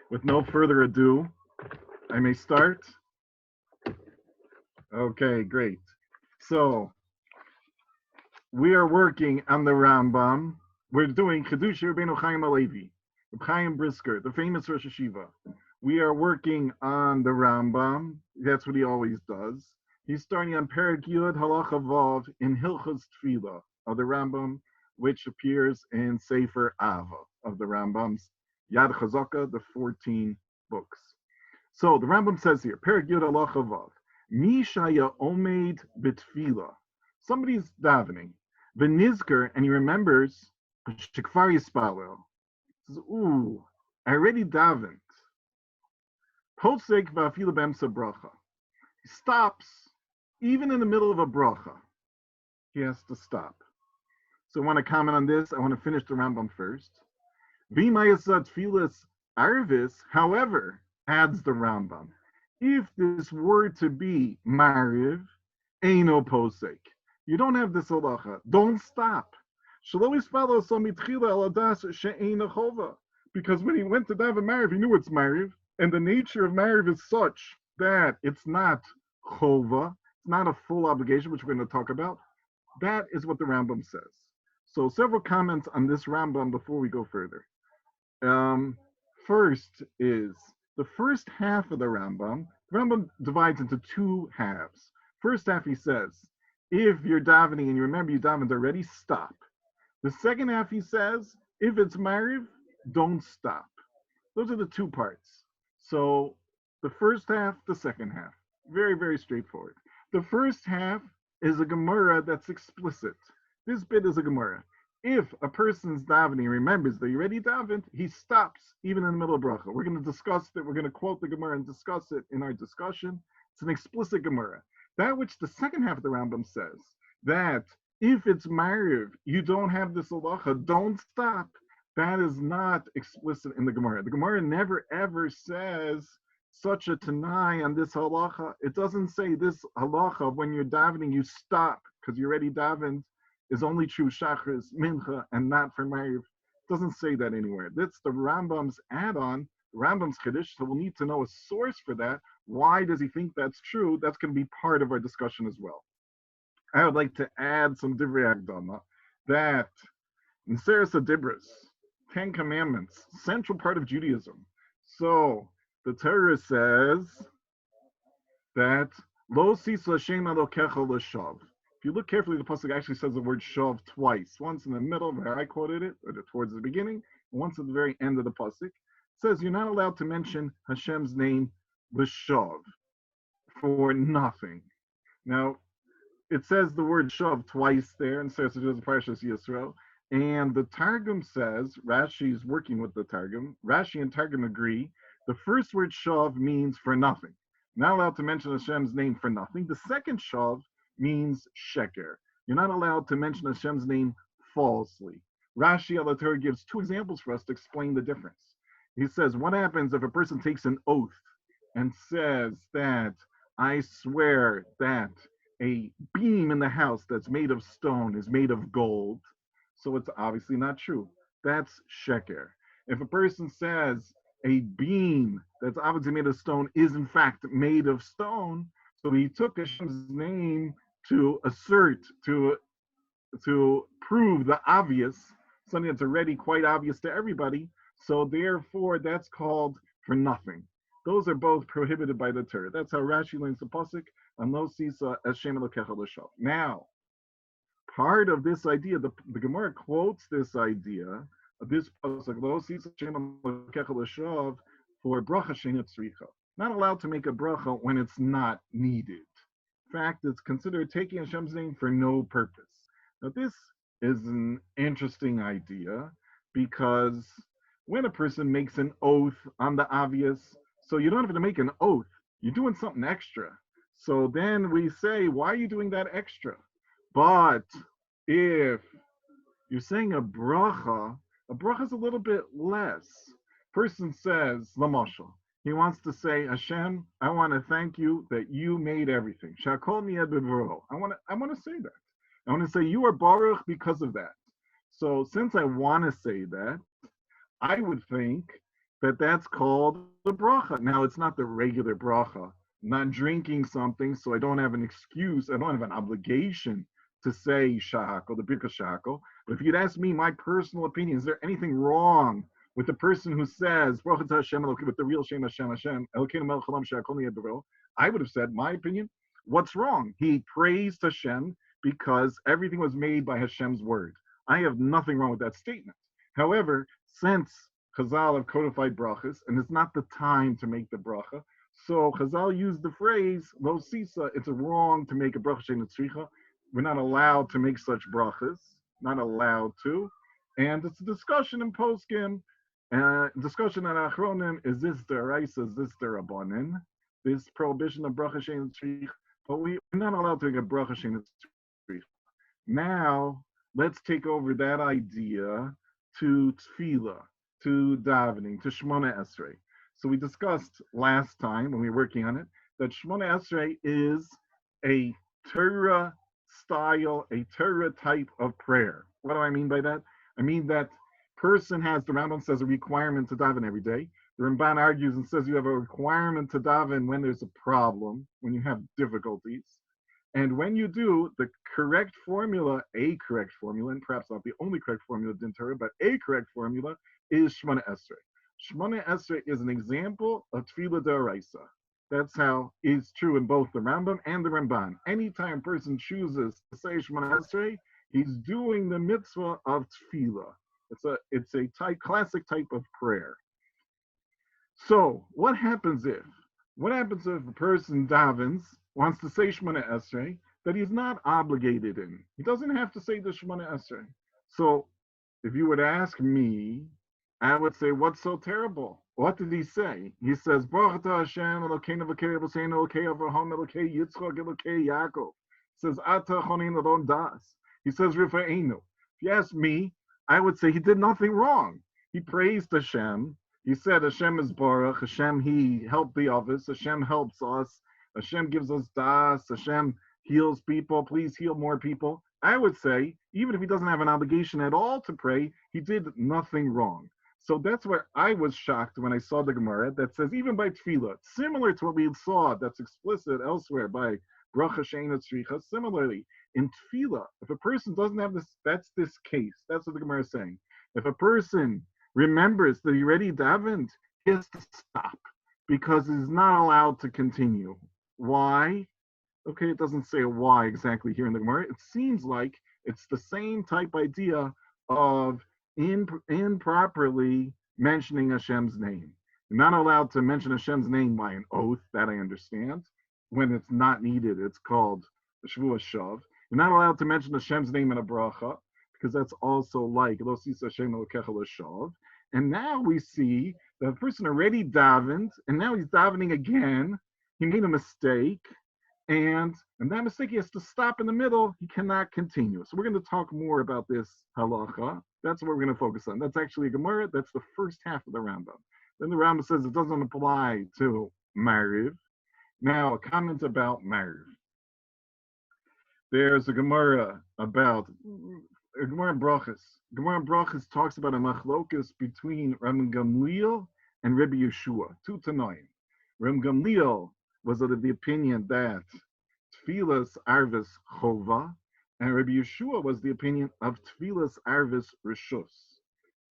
With no further ado, I may start. Okay, great. So we are working on the Rambam. We're doing Chiddushei Rabbeinu Chaim haLevi, Chaim Brisker, the famous Rosh Hashiva. We are working on the Rambam. That's what he always does. He's starting on Perek Yud Halacha Vav in Hilchos Tefillah of the Rambam, which appears in Sefer Ava of the Rambam's Yad Chazaka, the 14 books. So the Rambam says here, Perek Yud Halacha Vav, Mi Shaya Omed B'Tefillah. Somebody's davening, V'nizker, and he remembers Shekvar Yispalel. Says, ooh, I already davened. Posek V'Afila B'Emsa Bracha. He stops, even in the middle of a bracha. He has to stop. So I want to comment on this. I want to finish the Rambam first. V'mayasat Tfilas Arvis, however, adds the Rambam, if this were to be Mariv, Eino Posek. You don't have this halacha. Don't stop. Because when he went to daven Mariv, he knew it's Mariv, and the nature of Mariv is such that it's not chova, it's not a full obligation, which we're going to talk about. That is what the Rambam says. So several comments on this Rambam before we go further. First is the first half of the Rambam divides into two halves. First half, he says, if you're davening and you remember you davened already, stop. The second half, he says, if it's Mariv, don't stop. Those are the two parts. So the first half, the second half. Very, very straightforward. The first half is a Gemara that's explicit. This bit is a Gemara. If a person's davening remembers that he already davened, he stops even in the middle of bracha. We're going to discuss it. We're going to quote the Gemara and discuss it in our discussion. It's an explicit Gemara. That which the second half of the Rambam says, that if it's Mariv, you don't have this halacha, don't stop. That is not explicit in the Gemara. The Gemara never ever says such a tanai on this halacha. It doesn't say this halacha when you're davening, you stop because you already davened is only true Shachris, Mincha, and not for Mariv. It doesn't say that anywhere. That's the Rambam's add-on, the Rambam's Chiddush, so we'll need to know a source for that. Why does he think that's true? That's going to be part of our discussion as well. I would like to add some Divrei Akdama, that in Seres HaDibros, 10 Commandments, central part of Judaism. So the Torah says that Lo sis Hashem Elokecha l'shav. If you look carefully, the pasuk actually says the word shav twice. Once in the middle, where I quoted it, or towards the beginning, and once at the very end of the pasuk. It says you're not allowed to mention Hashem's name l'shav for nothing. Now, it says the word shav twice there, and says it is Parashas Yisrael. And the Targum says, Rashi is working with the Targum. Rashi and Targum agree. The first word shav means for nothing. Not allowed to mention Hashem's name for nothing. The second shav means sheker. You're not allowed to mention Hashem's name falsely. Rashi al Torah gives two examples for us to explain the difference. He says, what happens if a person takes an oath and says that I swear that a beam in the house that's made of stone is made of gold? So it's obviously not true. That's sheker. If a person says a beam that's obviously made of stone is in fact made of stone, so he took Hashem's name to assert, to prove the obvious, something that's already quite obvious to everybody. So therefore, that's called for nothing. Those are both prohibited by the Torah. That's how Rashi learns the pasuk. Now, part of this idea, the Gemara quotes this idea of this pasuk, for bracha she'eina tzricha. Not allowed to make a bracha when it's not needed. In fact, it's considered taking Hashem's name for no purpose. Now, this is an interesting idea because when a person makes an oath on the obvious, so you don't have to make an oath, you're doing something extra. So then we say, why are you doing that extra? But if you're saying a bracha is a little bit less. Person says, Lamashal, he wants to say, Hashem, I want to thank you that you made everything. Shakol miyad b'voro. I want to say that. I want to say you are Baruch because of that. So since I want to say that, I would think that that's called the bracha. Now, it's not the regular bracha. I'm not drinking something, so I don't have an excuse. I don't have an obligation to say shahakol, the birka shahakol. But if you'd ask me my personal opinion, is there anything wrong with the person who says bracha Hashem with the real Shem Hashem Hashem Elokeinu melech haolam she'akol niyeh b'ro? I would have said, my opinion, what's wrong? He praised Hashem because everything was made by Hashem's word. I have nothing wrong with that statement. However, since Chazal have codified brachas, and it's not the time to make the bracha, so Chazal used the phrase lo sisa. It's wrong to make a bracha she'eina tzricha. We're not allowed to make such brachas. Not allowed to. And it's a discussion in poskim. Discussion on achronim. Is this the raisa? Is this the rabbanin? This prohibition of bracha she'eina tzricha. But we're not allowed to make a bracha she'eina tzricha. Now let's take over that idea to tefillah, to davening, to Shmona Esrei. So we discussed last time when we were working on it that Shmona Esrei is a Torah style, a Torah type of prayer. What do I mean by that? I mean that person has, the Rambam says, a requirement to daven every day. The Ramban argues and says you have a requirement to daven when there's a problem, when you have difficulties. And when you do, the correct formula, a correct formula, and perhaps not the only correct formula in Torah, but a correct formula is Shmona Esrei. Shmona Esrei is an example of Tefillah D'Oraisa. That's how it's true in both the Rambam and the Ramban. Anytime a person chooses to say Shmona Esrei, he's doing the mitzvah of Tefillah. It's a classic type of prayer. So what happens if a person davens, wants to say Shemona Esrei, that he's not obligated in? He doesn't have to say the Shemona Esrei. So if you would ask me, I would say, what's so terrible? What did he say? He says, Baruch atah Hashem, Elokeinu v'kei Avosenu, Elokei Avraham, Elokei Yitzchak, Elokei Yaakov. He says, Ata chonin l'don das. He says, Rifa'enu. If you ask me, I would say he did nothing wrong. He praised Hashem. He said, Hashem is Baruch. Hashem, he helped the others. Hashem helps us. Hashem gives us das. Hashem heals people. Please heal more people. I would say, even if he doesn't have an obligation at all to pray, he did nothing wrong. So that's where I was shocked when I saw the Gemara that says, even by tefillah, similar to what we saw that's explicit elsewhere by bracha she'eina tzricha, similarly, in tefillah, if a person doesn't have this, that's this case. That's what the Gemara is saying. If a person remembers that he already davened, he has to stop because he's not allowed to continue. Why? Okay, it doesn't say why exactly here in the Gemara. It seems like it's the same type idea of improperly mentioning Hashem's name. You're not allowed to mention Hashem's name by an oath, that I understand. When it's not needed, it's called Shvuah Shav. You're not allowed to mention Hashem's name in a bracha, because that's also like Lo Sis Hashem Elokecha L'Shav. And now we see that the person already davened, and now he's davening again. He made a mistake, and that mistake he has to stop in the middle. He cannot continue. So we're going to talk more about this halacha. That's what we're going to focus on. That's actually a Gemara. That's the first half of the Rambam. Then the Rambam says it doesn't apply to Mariv. Now, a comment about Mariv. There's a Gemara about Gemara Brachas. Gemara Brachas talks about a machlokus between Rabbi Gamliel and Rabbi Yeshua, 2 to 9. Rabbi Gamliel was of the opinion that Tfilas Arvis Chova, and Rabbi Yeshua was the opinion of Tfilas Arvis Rishus.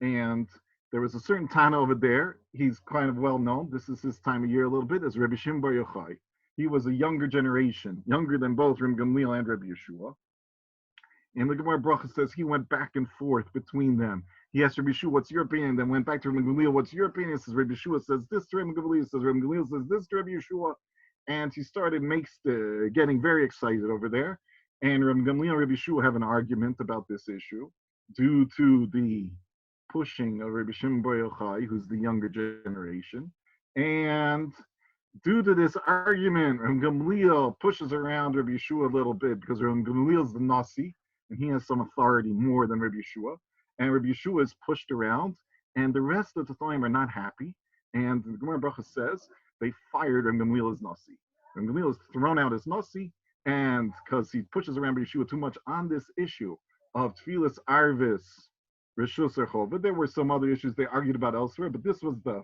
And there was a certain Tana over there. He's kind of well known. This is his time of year a little bit, as Rabbi Shimon Bar Yochai. He was a younger generation, younger than both Rabbi Gamliel and Rabbi Yeshua. And the Gemara Bracha says he went back and forth between them. He asked Rabbi Yeshua, what's your opinion? Then went back to Rabbi Gamliel, what's your opinion? Says Rabbi Yeshua says this to Rabbi Gamliel, says Rabbi Gamliel says this to Rabbi Yeshua. And he started getting very excited over there. And Rabbi Gamliel and Rabbi Yeshua have an argument about this issue due to the pushing of Rabbi Shimon Bar Yochai, who's the younger generation. And due to this argument, Rabbi Gamliel pushes around Rabbi Yeshua a little bit because Rabbi Gamliel is the Nasi, and he has some authority more than Rabbi Yeshua. And Rabbi Yeshua is pushed around, and the rest of the Thaim are not happy. And the Gemara Bracha says they fired Rabbi Gamliel as Nasi. Rabbi Gamliel is thrown out as Nasi, and because he pushes around Rabbi Yeshua too much on this issue of Tfilas Arvis Rishus Erchov. But there were some other issues they argued about elsewhere, but this was the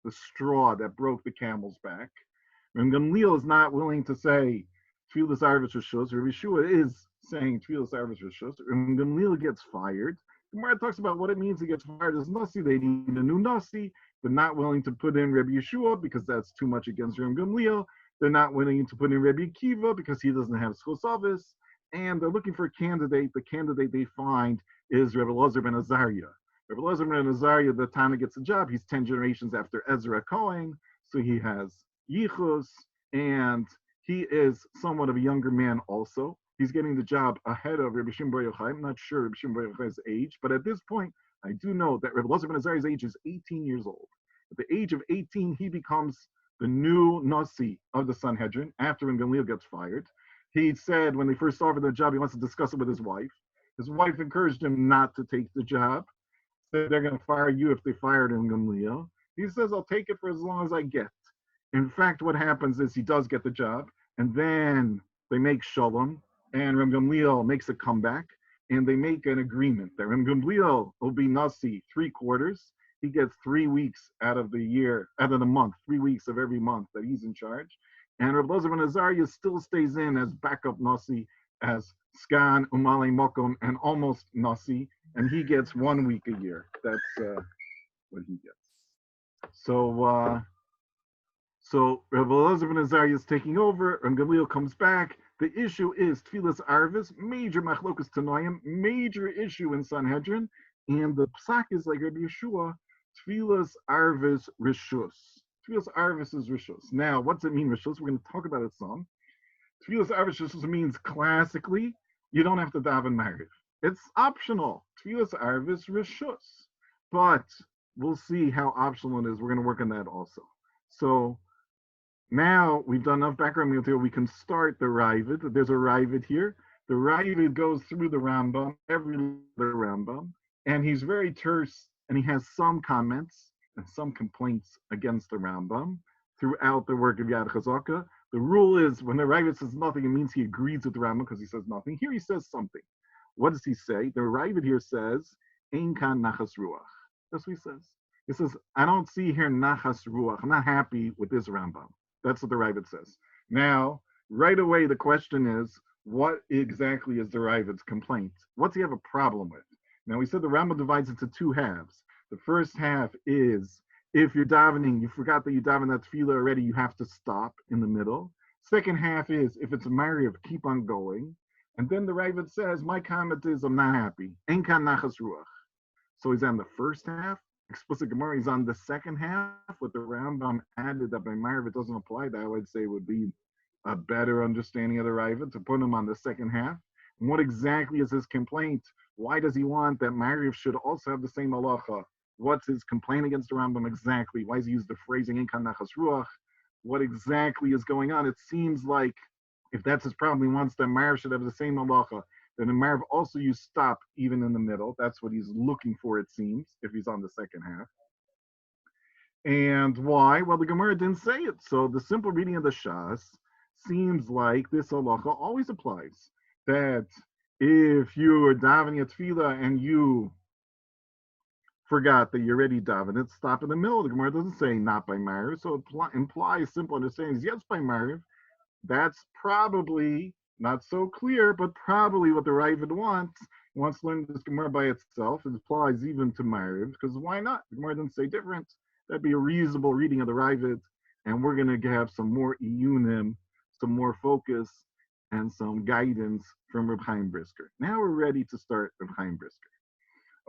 the straw that broke the camel's back. And Gamliel is not willing to say Tfilas Arvis Rishus. Rabbi Shua is saying Tfilas Arvis Rishus. And Gamliel gets fired. Gemara talks about what it means to get fired as Nasi. They need a new Nasi. They're not willing to put in Rabbi Yeshua because that's too much against Ram Gamliel. They're not willing to put in Rabbi Akiva because he doesn't have Schos Avis. And they're looking for a candidate. The candidate they find is Rabbi Elazar ben Azariah. Rabbi Elazar ben Azariah, the time he gets a job, he's 10 generations after Ezra Cohen. So he has Yichus, and he is somewhat of a younger man also. He's getting the job ahead of Rabbi Shimon Bar Yochai. I'm not sure Rabbi Shimon Bar Yochai's age, but at this point, I do know that Rabbi Elazar ben Azariah's age is 18 years old. At the age of 18, he becomes the new Nasi of the Sanhedrin after when Gamliel gets fired. He said when they first offered the job, he wants to discuss it with his wife. His wife encouraged him not to take the job. Said they're going to fire you if they fired him, Gamliel. He says, I'll take it for as long as I get. In fact, what happens is he does get the job, and then they make Shalom, and Reb Gamliel makes a comeback, and they make an agreement that Reb Gamliel will be Nasi 3 quarters. He gets 3 weeks out of the month, 3 weeks of every month that he's in charge. And Reb Elazar ben Azariah still stays in as backup Nasi, as Skan, Umale Mokom, and almost Nasi, and he gets 1 week a year. That's what he gets. So Reb Elazar ben Azariah is taking over, and Gamliel comes back. The issue is Tfilas Arvis, major Machlokas Tanoim, major issue in Sanhedrin, and the psak is like Rabbi Yeshua, Tfilas Arvis Rishus. Tfilas Arvis is Rishus. Now, what's it mean, Rishus? We're going to talk about it some. Tfilas Arvis Rishus means classically, you don't have to daven Mariv. It's optional. Tfilas Arvis Rishus. But we'll see how optional it is. We're going to work on that also. So now we've done enough background material. We can start the Ravid. There's a Ravid here. The Ravid goes through the Rambam, every Rambam, and he's very terse, and he has some comments and some complaints against the Rambam throughout the work of Yad Chazaka. The rule is when the Ravid says nothing, it means he agrees with the Rambam because he says nothing. Here he says something. What does he say? The Ravid here says, Ein kan nachas ruach. That's what he says. He says, I don't see here nachas ruach. I'm not happy with this Rambam. That's what the Ravid says. Now, right away, the question is, what exactly is the Ravid's complaint? What's he have a problem with? Now, we said the Rambam divides into 2 halves. The first half is, if you're davening, you forgot that you daven that tefillah already, you have to stop in the middle. Second half is, if it's a Mariv, keep on going. And then the Ravid says, my comment is, I'm not happy. Ein kan nachas ruach. So he's on the first half. Explicit Gemara, he's on the second half. With the Rambam added that by Mariv it doesn't apply, that I would say would be a better understanding of the Ravid, to put him on the second half. And what exactly is his complaint? Why does he want that Mariv should also have the same halacha? What's his complaint against the Rambam exactly? Why does he use the phrasing Ein kan nachas ruach? What exactly is going on? It seems like if that's his problem, he wants that Mariv should have the same halacha. Then the Mariv also use stop even in the middle. That's what he's looking for, it seems, if he's on the second half. And why? Well, the Gemara didn't say it. So the simple reading of the Shas seems like this halacha always applies. That if you are davening a tefillah and you forgot that you're already davening, stop in the middle. The Gemara doesn't say not by Mariv. So it implies simple understanding is yes by Mariv. That's probably not so clear, but probably what the Ravid wants. He wants to learn this Gemara by itself. It applies even to Mariv, because why not? The Gemara doesn't say different. That'd be a reasonable reading of the Ravid, and we're going to have some more iyunim, some more focus, and some guidance from Reb Chaim Brisker. Now we're ready to start Reb Chaim Brisker.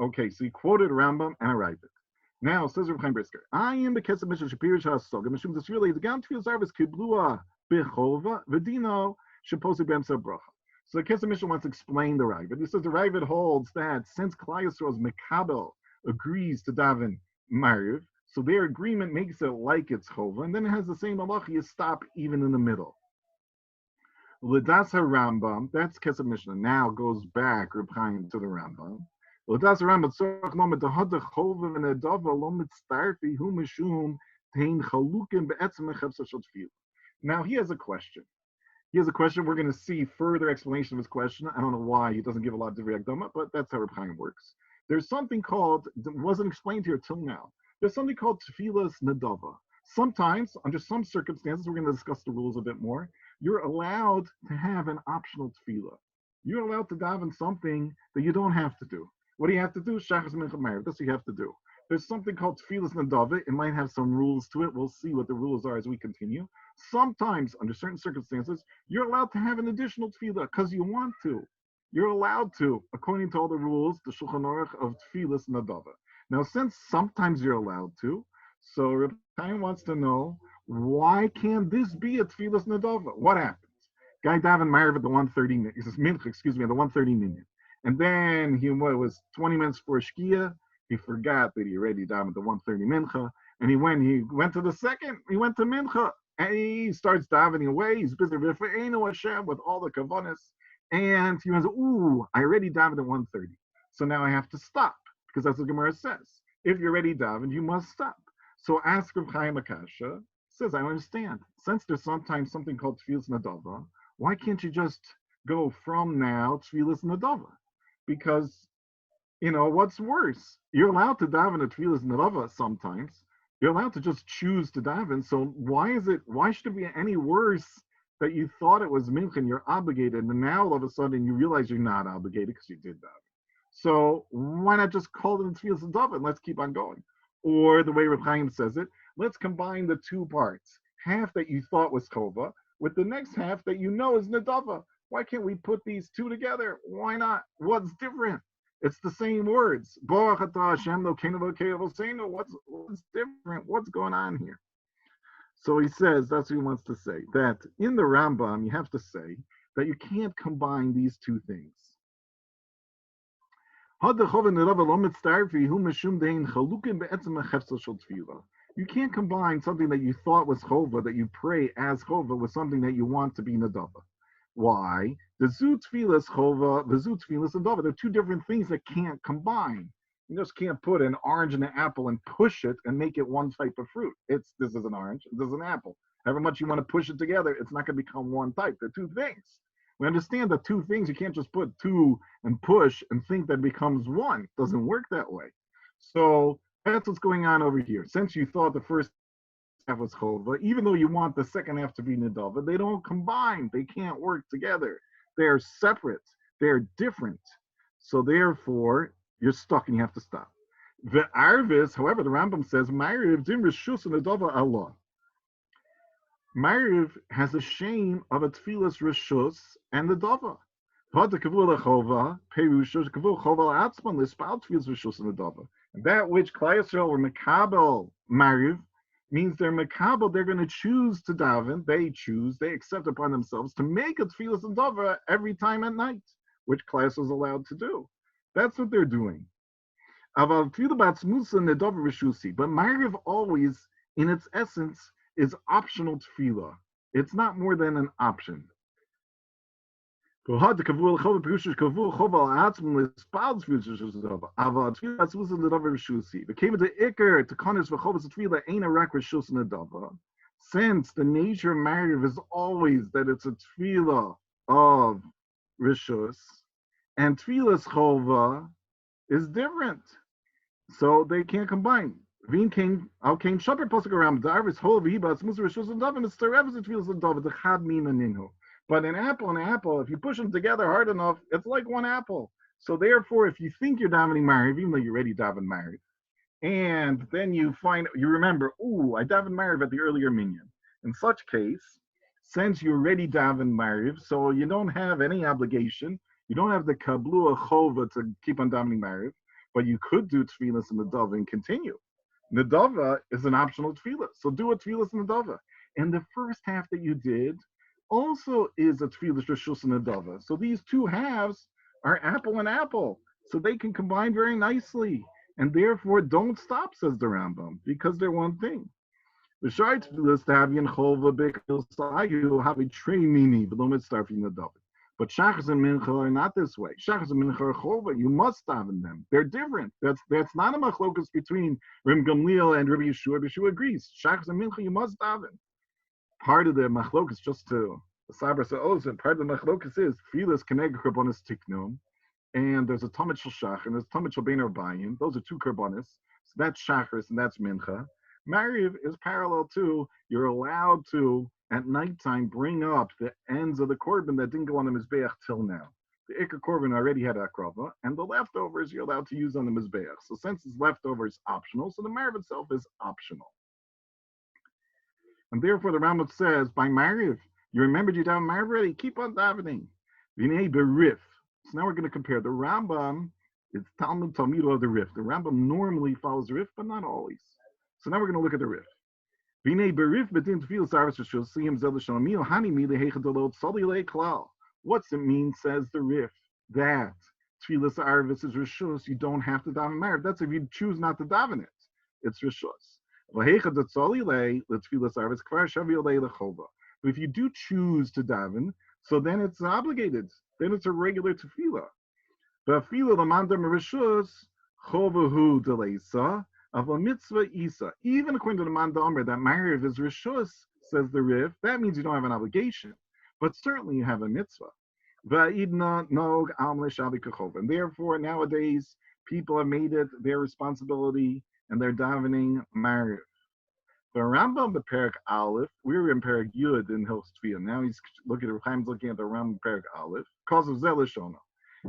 Okay, so he quoted Rambam and a Ravid. Now, says Reb Chaim Brisker, I am the Kesef Mishnah Shapirish HaSoga, Mishum Desrili, the Gam Tfil Zarvis Kiblua Bechova, Vedino, Shaposi Bemsa Bracha. So the Kesef Mishnah wants to explain the Ravid. He says the Ravid holds that since Klal Yisrael's Mekabel agrees to daven Mariv, so their agreement makes it like it's Chova, and then it has the same halacha, you stop even in the middle. L'das Rambam, that's Kesef Mishnah, now goes back, Reb Chaim, to the Rambam. L'das Rambam, tzorach lo medahad chova v'nedava lo mitztarfi hu mishum tein chalukim be'etzem echevsa shel tefillah. Now he has a question. He has a question. We're going to see further explanation of his question. I don't know why he doesn't give a lot of Divrei Akdama, but that's how Reb Chaim works. There's something called, wasn't explained here till now. There's something called tefillas nadava. Sometimes, under some circumstances, we're going to discuss the rules a bit more. You're allowed to have an optional tefillah. You're allowed to daven something that you don't have to do. What do you have to do? Shachas mincha ma'ariv. That's what you have to do. There's something called tefillas nadava. It might have some rules to it. We'll see what the rules are as we continue. Sometimes, under certain circumstances, you're allowed to have an additional tefillah because you want to. You're allowed to, according to all the rules, the Shulchan Aruch of tefillas nadava. Now, since sometimes you're allowed to, so Reb Chaim wants to know, why can't this be a tefillas nadava? What happens? Guy daven ma'ariv at the 1:30, he says mincha, excuse me, at the 1:30 minute. And then he was 20 minutes for shkia. He forgot that he already davened the 1:30 mincha. And he went to the second, he went to mincha. And he starts davening away. He's busy with Hashem with all the kavanas. And he was, ooh, I already davened at 1:30. So now I have to stop. Because that's what Gemara says. If you're ready daven, you must stop. So ask Rav Chaim Akasha, says, I understand. Since there's sometimes something called tefillas nadava, why can't you just go from now tefillas nadava? Because, what's worse? You're allowed to daven a tefillas nadava sometimes. You're allowed to just choose to daven. So why should it be any worse that you thought it was mincha and you're obligated, and now all of a sudden you realize you're not obligated because you did daven? So why not just call it tefillas nadava and let's keep on going? Or the way Reb Chaim says it, let's combine the two parts. Half that you thought was chova with the next half that you know is nadava. Why can't we put these two together? Why not? What's different? It's the same words. What's different? What's going on here? So he says, that's what he wants to say, that in the Rambam, you have to say that you can't combine these two things. You can't combine something that you thought was chova, that you pray as chova, with something that you want to be nadava. Why? The zu tefillas chova, the zu tefillas nadava. They're two different things that can't combine. You just can't put an orange and an apple and push it and make it one type of fruit. This is an orange, this is an apple. However much you want to push it together, it's not going to become one type. They're two things. We understand that two things, you can't just put two and push and think that becomes one. It doesn't work that way. So that's what's going on over here. Since you thought the first half was chova, even though you want the second half to be nadava, they don't combine. They can't work together. They're separate. They're different. So therefore, you're stuck and you have to stop. The arvis, however, the Rambam says, Ma'ariv dim reshus nadava Allah. Ma'ariv has a shame of a tefillas reshus and the dava. And that which Klal Yisrael were mekabel Ma'ariv means they're mekabel. They're going to choose to daven. They accept upon themselves to make a tefillas and dava every time at night, which Klal Yisrael is allowed to do. That's what they're doing. But Ma'ariv always, in its essence, is optional tefillah. It's not more than an option. But the since the nature of Ma'ariv is always that it's a tefillah of rishus, and tefillas chova is different, so they can't combine. But in apple, if you push them together hard enough, it's like one apple. So therefore, if you think you're davening Ma'ariv, even though you're already davening Ma'ariv, and then you remember, ooh, I davened Ma'ariv at the earlier minyan. In such case, since you already davened Ma'ariv, so you don't have any obligation, you don't have the kablua chova to keep on davening Ma'ariv, but you could do tefillas and nadava and continue. Nadava is an optional tefillah, so do a tefillas and nadava. And the first half that you did also is a tefillas reshus and nadava. So these two halves are apple and apple, so they can combine very nicely. And therefore, don't stop, says the Rambam, because they're one thing. The shart tefillas tavian chova bekil sayu have a treinini v'lomet starfing nadava. But shachas and mincha are not this way. Shachas and mincha are chova. You must daven them. They're different. That's not a machlokas between Reb Gamliel and Rabbi Yeshua. Yeshua agrees. Shachas and mincha you must daven. Part of the machlokas, just to the Sabra says, part of the machlokas is tefillas keneg karbonis tiknum, and there's a tamid shel shach and there's tamid shel bein arbayim. Those are two karbonis. So That's Shachris and that's Mincha. Mariv is parallel to, you're allowed to, at nighttime, bring up the ends of the korban that didn't go on the Mizbeach till now. The Iker korban already had akrava, and the leftovers you're allowed to use on the Mizbeach. So since it's leftovers optional, so the Mariv itself is optional. And therefore the Rambam says, by Mariv, you remembered you daven Mariv already, keep on davening. V'nei berif. So now we're going to compare. The Rambam, it's Talmud Talmido of the Rif. The Rambam normally follows the Rif, but not always. So now we're going to look at the Rif. V'nei berif bedin tefillas arvis shul siyim zel l'shalom mil hani mi lehechet alot sali le klal. What's it mean, says the Rif, that tefillas arvis is rishus, you don't have to daven Mariv. That's if you choose not to daven it. It's rishus. But if you do choose to daven, so then it's obligated. Then it's a regular tefillah. But tefillah l'mandam rishus chovahu deleisa of a mitzvah isa. Even according to the Mandamer, that Mariv is rishus, says the Rif, that means you don't have an obligation, but certainly you have a mitzvah. And therefore, nowadays, people have made it their responsibility and they're davening Mariv. The Rambam, the Perek Aleph, we were in Perek Yud in Hilchos Tefillah. Now he's Chaim's looking at the Rambam Perek Aleph. Cause of Zelishona.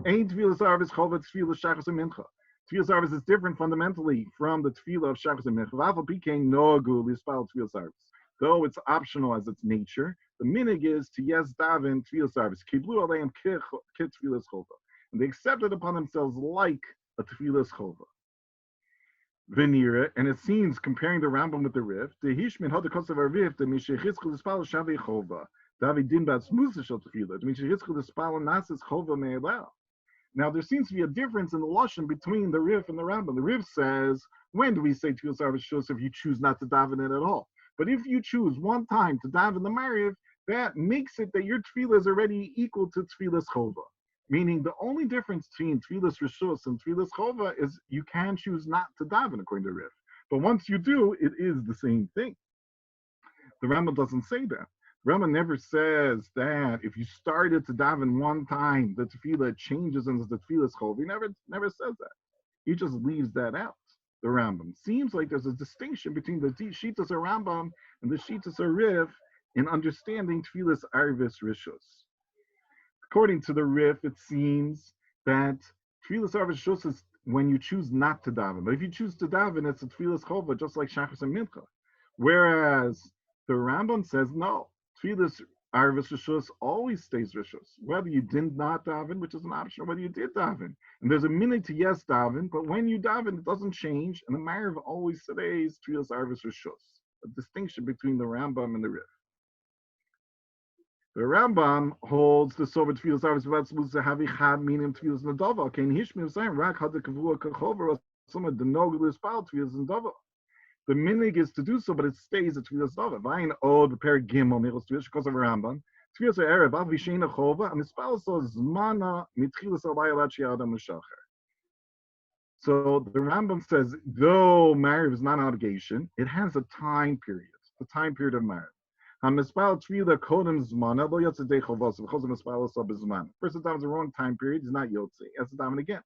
Ain't Tefillas Arvis Chovat Tefillah Shachas and Mincha. Tefillas Arvis is different fundamentally from the Tefillah of Shachas and Mincha. V'afal pikein noagu lispal Tefillas Arvis. Though it's optional as its nature, the minig is to yes daven Tefillas Arvis. Kiblu aleim kit Tefillas Chova. And they accepted upon themselves like a Tefillas Chova. Venira, and it seems, comparing the Rambam with the Rif, the Hishmin had the cost of our Rif, the Mishechitzkel Spal Shavei Chova, David Din Bad Smusishal Tefillah, the Mishechitzkel Spal Nasis Chova Me'elel. Now, there seems to be a difference in the Lashon between the Rif and the Rambam. The Rif says, when do we say Tefillah Arvis Shus if you choose not to daven it at all? But if you choose one time to daven the Mariv, that makes it that your Tefillah is already equal to Tefillah's Chova. Meaning the only difference between Tefillas Rishus and Tefillas Chova is you can choose not to daven according to Rif. But once you do, it is the same thing. The Rambam doesn't say that. The Rambam never says that if you started to daven one time, the Tefillah changes into the Tefillas Chova. He never says that. He just leaves that out. The Rambam seems like there's a distinction between the Shitas of Rambam and the Shitas of Rif in understanding Tefillas Arvis Rishus. According to the Rif, it seems that Tefillas Arvis Shus is when you choose not to daven. But if you choose to daven, it's a Tefillas Chova, just like Shachas and Mincha. Whereas the Rambam says, no, Tefillas Arvis Shus always stays Rishus. Whether you did not daven, which is an option, or whether you did daven. And there's a minute to yes daven, but when you daven, it doesn't change. And the Mariv always stays Tefillas Arvis Shus. A distinction between the Rambam and the Rif. The Rambam holds the sober tefillas arvis v'atzmus havi chad minim tefillas nadava. Kein hishmim saying rak had the kavua kachover some of the nogelis pal tefillas nadava. The minig is to do so, but it stays at tefillas nadava. Vayin od per gimel michos tefillas because of Rambam. Tefillas erev av v'sheina chova and mispal so zmana mitchilas alay alat she'adam l'shacher. So the Rambam says, though marriage is not an obligation, it has a time period. The time period of marriage. First, the time is the wrong time period. He's not Yotze. He has to daven again.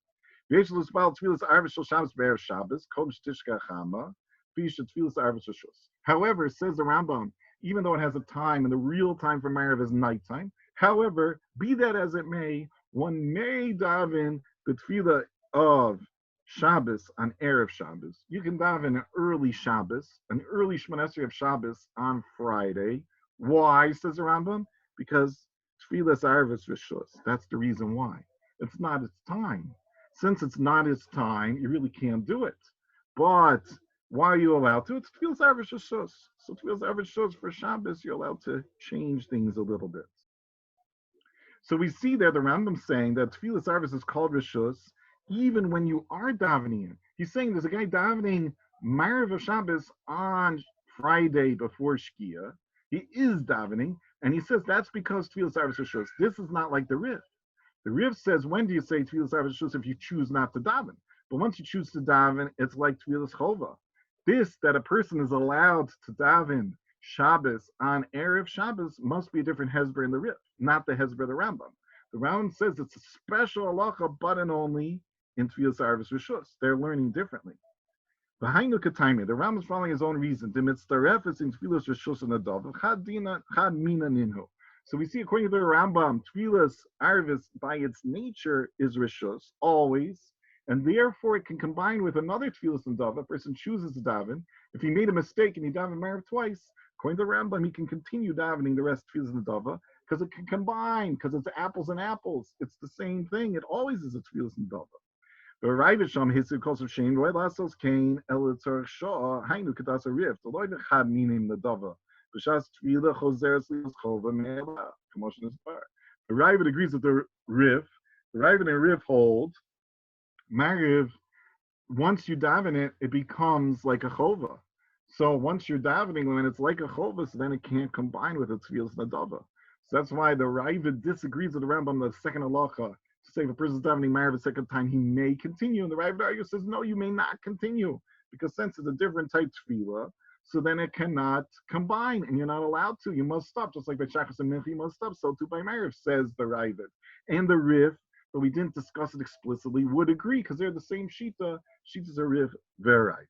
However, says the Rambam, even though it has a time, and the real time for Mariv is nighttime, however, be that as it may, one may daven the tefillah of Shabbos on Erev Shabbos. You can daven an early Shabbos, an early Shemona Esrei of Shabbos on Friday. Why, says the Rambam? Because Tefillas Arvis Rishus. That's the reason why. It's not its time. Since it's not its time, you really can't do it. But why are you allowed to? It's Tefillas Arvis Rishus. So Tefillas Arvis Rishus for Shabbos, you're allowed to change things a little bit. So we see there the Rambam saying that Tefillas Arvis is called Rishus even when you are davening it. He's saying there's a guy davening Mariv of Shabbos on Friday before Shkia. He is davening, and he says that's because Tefillas Arvis Rishus. This is not like the Rif. The Rif says, when do you say Tefillas Arvis Rishus if you choose not to daven? But once you choose to daven, it's like Tefillas Chova. This, that a person is allowed to daven Shabbos on Erev Shabbos, must be a different Hezber in the Rif, not the Hezber of the Rambam. The Rambam says it's a special halacha, but and only in Tefillas Arvis Rishus. They're learning differently. V'hainu k'taimya. The Rambam is following his own reason. The mitzaref is in tefillas reshus and adav. Chad mina ninhu. So we see, according to the Rambam, tefillas arvis by its nature is reshus always, and therefore it can combine with another tefillas and adav. A person chooses to daven. If he made a mistake and he davened Marav twice, according to the Rambam, he can continue davening the rest of tefillas and adav because it can combine, because it's apples and apples. It's the same thing. It always is a tefillas and adav. The Ravid Sham Hitzik calls of Shane, Roy Lassos Kane, Elitzar Shaw, Hainu Kadasa Rift, the Lloyd had meaning the Dava. Bashas Tvila, Joseris, Chova, Mela, commotion is fire. The Ravid agrees with the Riff. The Ravid and Riff hold, Mariv, once you daven it, it becomes like a Chova. So once you're davening, when it's like a Chova, so then it can't combine with its feels Nadava. So that's why the Ravid disagrees with the Rambam, the second halacha. Say if a person is davening Marav a second time, he may continue. And the Ravid argues says, no, you may not continue. Because since it's a different type tefillah, so then it cannot combine, and you're not allowed to. You must stop. Just like by Shachas and Mincha, you must stop. So too by Marav, says the Ravid. And the Rif, but we didn't discuss it explicitly, would agree, because they're the same Shita. Shita's a Rif, Ravid.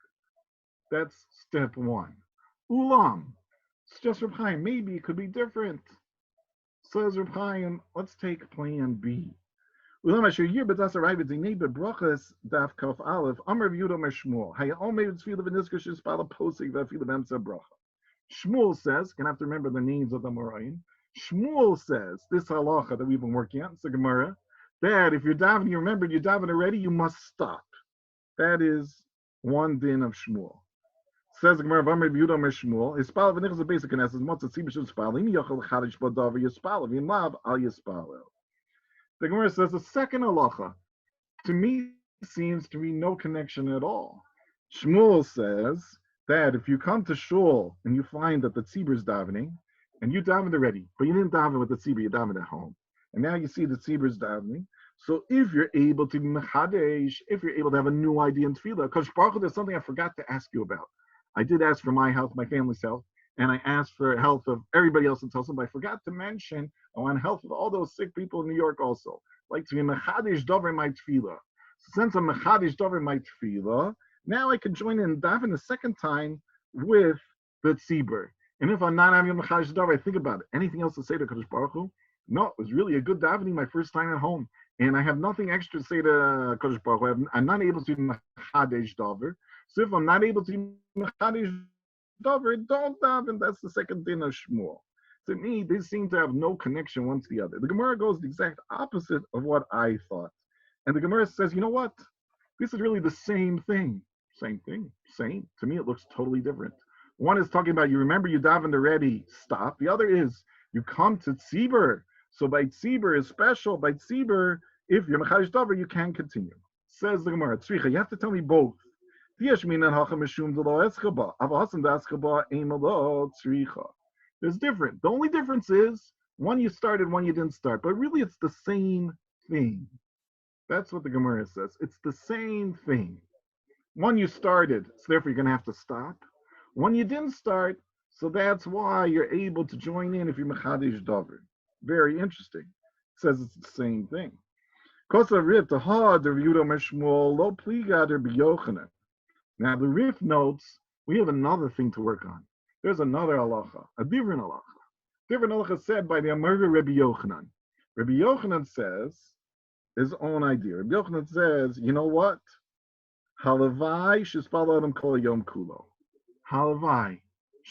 That's step one. Ulam. It's just Reb Chaim. Maybe it could be different. Says Reb Chaim, let's take plan B. Ulam asher yir b'das arayv zinei bebrachas daf kaf aleph amar v'yudo mer Shmuel haya omer tzvila v'nizker shespala posig v'afila b'emtza bracha. Shmuel says, gonna have to remember the names of the Moraim. Shmuel says this halacha that we've been working on, it's the Gemara, that if you're davening, you remember you're davening already, you must stop. That is one din of Shmuel. Says the Gemara, Amar v'yudo mer Shmuel hispala v'nichas a basic knesses motzat tzibur shespala im yochel chadish b'davar yispala v'im lav al yispala. The Gemara says the second halacha, to me, seems to be no connection at all. Shmuel says that if you come to shul and you find that the tzibur is davening, and you davened already, but you didn't daven with the tzibur, you davened at home, and now you see the tzibur is davening, so if you're able to mechadesh, if you're able to have a new idea in tefillah, because Baruch Hu, there's something I forgot to ask you about. I did ask for my health, my family's health, and I asked for health of everybody else in Tulsa, but I forgot to mention I want health of all those sick people in New York also. Like to be mechadish dover my tefillah. So since I'm mechadish dover my tefillah, now I can join in daven a second time with the tzibur. And if I'm not having a mechadish dover, I think about it. Anything else to say to Kadosh Baruch Hu? No, it was really a good davening my first time at home, and I have nothing extra to say to Kadosh Baruch Hu. I'm not able to be mechadish dover. So if I'm not able to be mechadish dover, don't daven. That's the second din of Shmuel. To me, they seem to have no connection one to the other. The Gemara goes the exact opposite of what I thought. And the Gemara says, you know what? This is really the same thing. Same thing. Same. To me, it looks totally different. One is talking about, you remember you davened already, stop. The other is, you come to tzibur. So by tzibur is special. By tzibur, if you're mechadish davar, you can continue. Says the Gemara, tzricha, you have to tell me both. There's different. The only difference is one you started, one you didn't start. But really, it's the same thing. That's what the Gemara says. It's the same thing. One you started, so therefore you're going to have to stop. One you didn't start, so that's why you're able to join in if you're mechadish davar. Very interesting. It says it's the same thing. Now the Rif notes we have another thing to work on. There's another halacha, a different halacha. Different halacha said by the Amurga Rabbi Yochanan. Rabbi Yochanan says his own idea. Rabbi Yochanan says, you know what? haLevi shespala adam kol yom kulo. haLevi,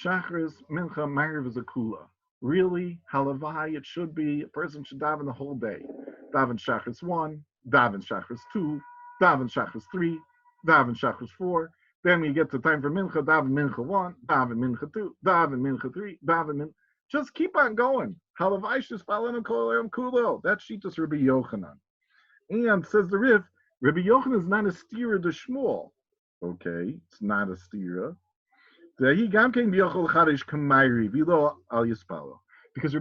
Shachris, Mincha, Mariv is a kula. Really, haLevi, it should be, a person should daven the whole day. Daven Shachris 1, daven Shachris 2, daven Shachris 3, daven Shachris 4. Then we get to time for Mincha, daven Mincha 1, daven Mincha 2, daven Mincha 3, daven Mincha. Just keep on going. haLevi shespala adam kol yom kulo. That's Shitas Rabbi Yochanan. And says the Rif, Rabbi Yochanan is not a steerer to Shmuel. Okay, it's not a steerer. Because Rabbi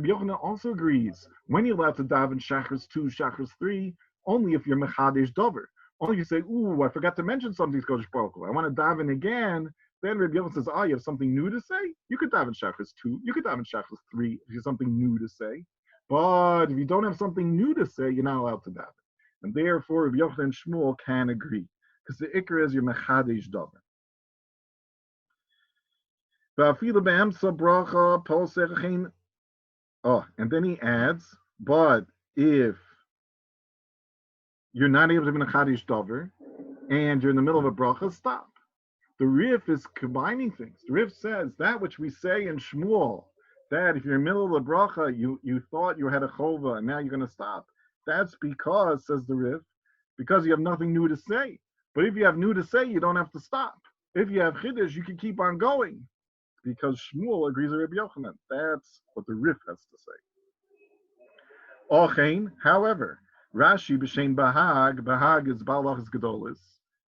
Yochanan also agrees when you're allowed to daven Shachris 2, Shachris 3, only if you're Mechadish Dover. Only if you say, ooh, I forgot to mention something to Kodesh Baruch Hu. I want to daven again. Then Rabbi Yochanan says, oh, you have something new to say? You could daven Shachris 2, you could daven Shachris 3 if you have something new to say. But if you don't have something new to say, you're not allowed to daven. And therefore, Rabbi Yochanan and Shmuel can agree. Because the Ikra is your Mechadish Dover. Oh, and then he adds, but if you're not able to be a Chadish Dover and you're in the middle of a bracha, stop. The Rif is combining things. The Rif says that which we say in Shmuel, that if you're in the middle of the bracha, you thought you had a chova and now you're going to stop. That's because, says the Rif, because you have nothing new to say. But if you have new to say, you don't have to stop. If you have Chiddush, you can keep on going. Because Shmuel agrees with Rabbi Yochanan. That's what the Rif has to say. Ochein, however, Rashi b'shem Bahag is Balach's Gedolis.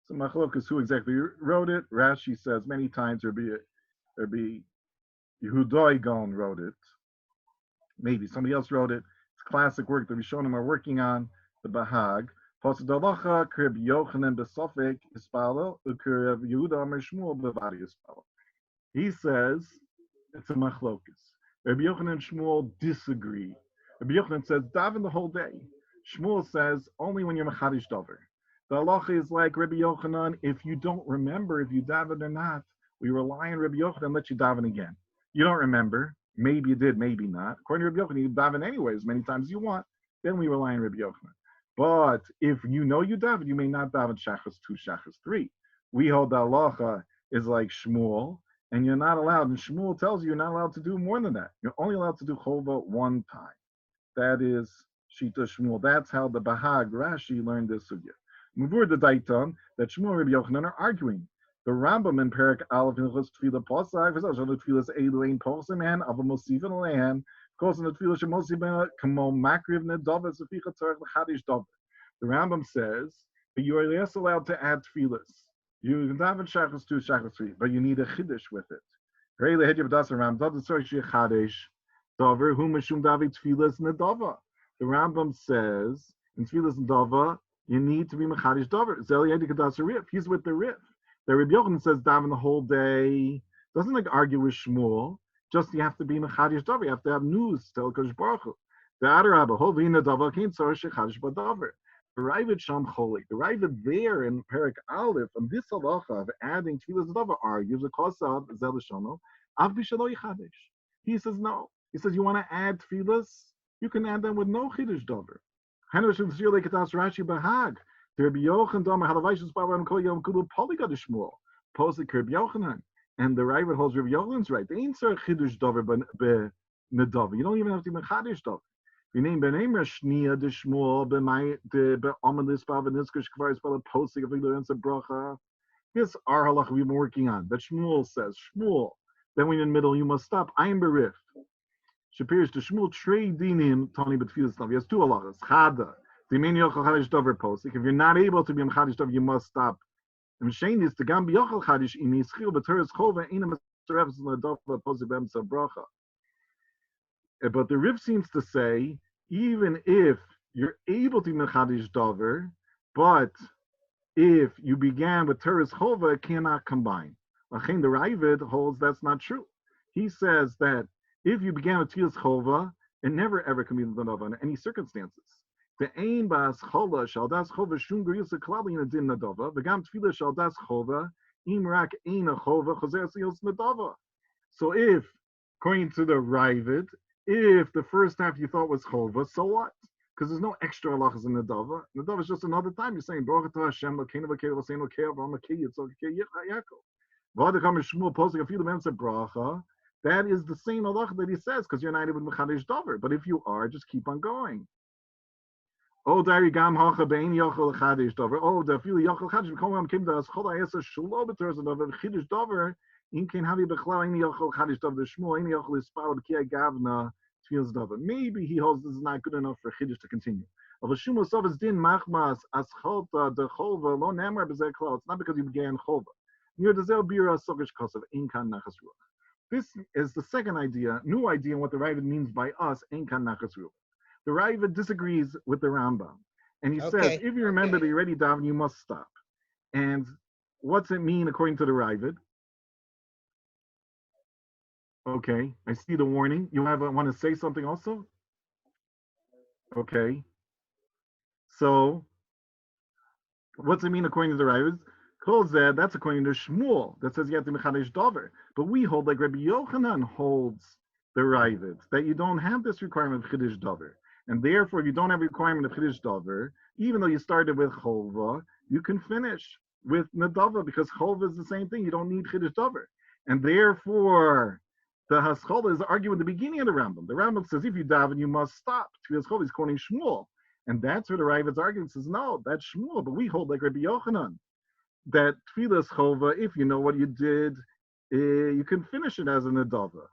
So Machlokas, who exactly wrote it? Rashi says many times Rabbi Yehudai Gon wrote it. Maybe somebody else wrote it. It's classic work that Rishonim are working on, the Bahag. Posadalacha krib Yochanan besofik ispalo ukrib Yehuda Amar Shmuel bevadi ispalo. He says it's a machlokas. Rabbi Yochanan and Shmuel disagree. Rabbi Yochanan says daven the whole day. Shmuel says only when you're machadish dover. The halacha is like Rabbi Yochanan. If you don't remember if you daven or not, we rely on Rabbi Yochanan and let you daven again. You don't remember. Maybe you did, maybe not. According to Rabbi Yochanan, you daven anyway as many times as you want. Then we rely on Rabbi Yochanan. But if you know you daven, you may not daven shachas 2, shachas 3. We hold the halacha is like Shmuel. And you're not allowed, and Shmuel tells you you're not allowed to do more than that. You're only allowed to do chova one time. That is Shita Shmuel. That's how the Bahag Rashi learned this sugya. Muvur the Daiton, that Shmuel and Rabbi Yochanan are arguing. The Rambam in Perak Aleph in Chos Tefillah Posag, V'zal Shal Tefillah Eilein Posem and Ava Mosivin Lehan, of course in the Tefillah Shemosibin Kamo Makriv Nedova Seficha Tzarech L'Chadish Dova. The Rambam says that you are less allowed to add tefillahs. You can daven shachas 2, shachas 3, but you need a chiddush with it. The Rambam says in tefillas nedava you need to be mechadish davar. He's with the rif. The Rabbi Yochanan says daven the whole day. Doesn't like argue with Shmuel. Just you have to be mechadish davar. You have to have news. Tell Kodesh Baruch Hu. The Adarabah hovina davar kein tzarich shechadish badavar. The Ravid Sham Cholik, the Ravid there in Perak Aleph, on this halacha of adding tefillas nedava argues because of Zelishono, Av Bishalo Yichadesh. He says no. He says you want to add tefillas, you can add them with no chiddush davar. Hanu Shul Shiur Leketas Rashi Bahag. The Rabbi Yochanan Domer Halavayshus Bavam Kol Yom Kulu Poligad Shmuel. Posik Rabbi Yochanan, and the Ravid holds Rabbi Yochanan's right. They ain't sir chiddush davar be nedava. You don't even have to be chadish davar. We name Benemer Shnia de Shmuel the Omelis Bavaniskish Kvaris Bala Posig of Ignorance of Bracha. This our halach we've been working on. That Shmuel says, Shmuel, then when in the middle you must stop. I am berif. Shapirish to Shmuel trade dinim Tony Betfilas He has 2 halachas. Chada. The main yochel chadish dover posig. If you're not able to be a chadish dover, you must stop. And Shane is the gam yochel chadish imi schil b'teres chova inam serevs l'dover posig b'emsa bracha. But the Rif seems to say, even if you're able to be Mechadish Dover, but if you began with Teres Chova, it cannot combine. Lachain the Ravid holds that's not true. He says that if you began with Teres Chova, it never ever can be Nadava under any circumstances. The Ein Bas Chola Shaldas Chova Shum Gerius Klali in a Din Nadava, V'gam Tefillah Shaldas Chova, Imrak Ein Chova Choser Siyos Nadava. So if, according to the Ravid, if the first half you thought was chova, so what? Because there's no extra halachas in the dava. The dava is just another time you're saying Baruch Atah Hashem Lokeinu V'Kei V'Seinu Kei Avraham Kei Yitzchak Kei Yaakov. V'adakam Shmuel posing a few events of bracha. That is the same halacha that he says because you're not even mechadish davar. But if you are, just keep on going. Oh, dari gam hacha bein yochel chadish davar. Oh, the few yochel chadish b'kol came to us chol ayesa shulo b'teres davar chiddush davar. In can have you bechlal any yochel chadish davar Shmuel any yochel ispal b'kiyah gavna. Maybe he holds this is not good enough for Chiddush to continue. It's not because he began Chova. This is the second idea, new idea, in what the Ravid means by us, Einkan Nachas Ruach. The Ravid disagrees with the Rambam. And he says, if you remember that you're already daven, you must stop. And what's it mean according to the Ravid? Okay, I see the warning. You want to say something also? Okay. So, what's it mean according to the Ravid? Kolzeh, that's according to Shmuel, that says you have to mechadesh davar. But we hold like Rabbi Yochanan holds the Ravid, that you don't have this requirement of chiddush davar. And therefore, if you don't have a requirement of chiddush davar, even though you started with cholva, you can finish with nadava, because cholva is the same thing. You don't need chiddush davar. And therefore, the Haskalah is arguing the beginning of the Rambam. The Rambam says if you daven, you must stop. Tfilas Chol is quoting Shmuel. And that's where the Ravid's argument says, no, that's Shmuel, but we hold like Rabbi Yochanan, that Tfilas Chova, if you know what you did, you can finish it as an adava.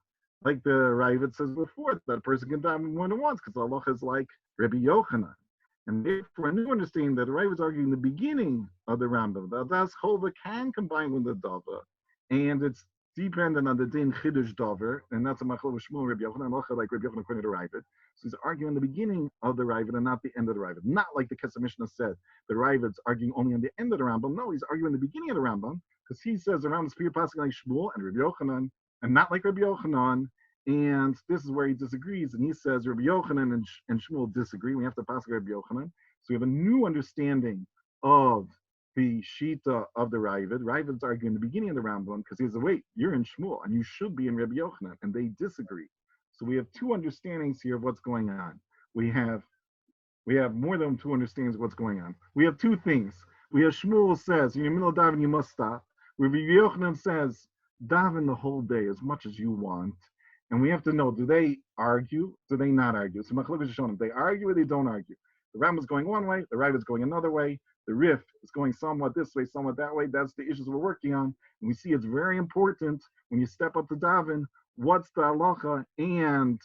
Like the Ravid says before, that a person can daven more than once, because Allah is like Rabbi Yochanan. And therefore, a new understanding that the Ravid is arguing the beginning of the Rambam, that Das Chova can combine with the dava, and it's dependent on the din chiddush davar, and that's a machlok of Shmuel Rabbi Yochanan, like Rabbi Yochanan according to the Ravid. So he's arguing the beginning of the Ravid and not the end of the Ravid. Not like the Kesef Mishnah said, the Ravid's arguing only on the end of the Rambam. No, he's arguing the beginning of the Rambam, because he says the Rambam's pure passing like Shmuel and Rabbi Yochanan, and not like Rabbi Yochanan. And this is where he disagrees, and he says Rabbi Yochanan and Shmuel disagree. We have to pass Rabbi Yochanan. So we have a new understanding of the Shita of the Ravid. Ravid's arguing the beginning of the Rambam, because he says, wait, you're in Shmuel, and you should be in Rabbi Yochanan, and they disagree. So we have two understandings here of what's going on. We have more than two understandings of what's going on. We have two things. We have Shmuel says, in your middle of daven, you must stop. Rabbi Yochanan says, daven the whole day as much as you want. And we have to know, do they argue? Do they not argue? So machlokes is showing them. They argue or they don't argue. The Rambam's going one way, the Ravid's going another way. The Rif is going somewhat this way, somewhat that way. That's the issues we're working on. And we see it's very important when you step up to daven, what's the halacha and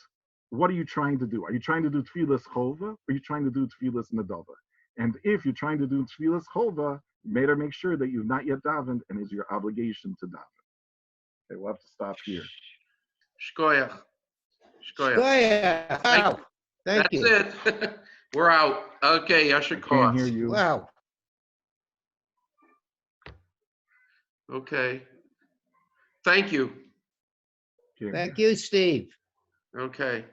what are you trying to do? Are you trying to do tfilas chova or are you trying to do tfilas nadava? And if you're trying to do tfilas chova, you better make sure that you've not yet davened and it's your obligation to daven. Okay, we'll have to stop here. Shkoyach. Wow. Thank you. That's it. We're out. Okay, Yasher Can't hear Koach. you. Wow. Okay. Thank you. Here. Thank you, Steve. Okay.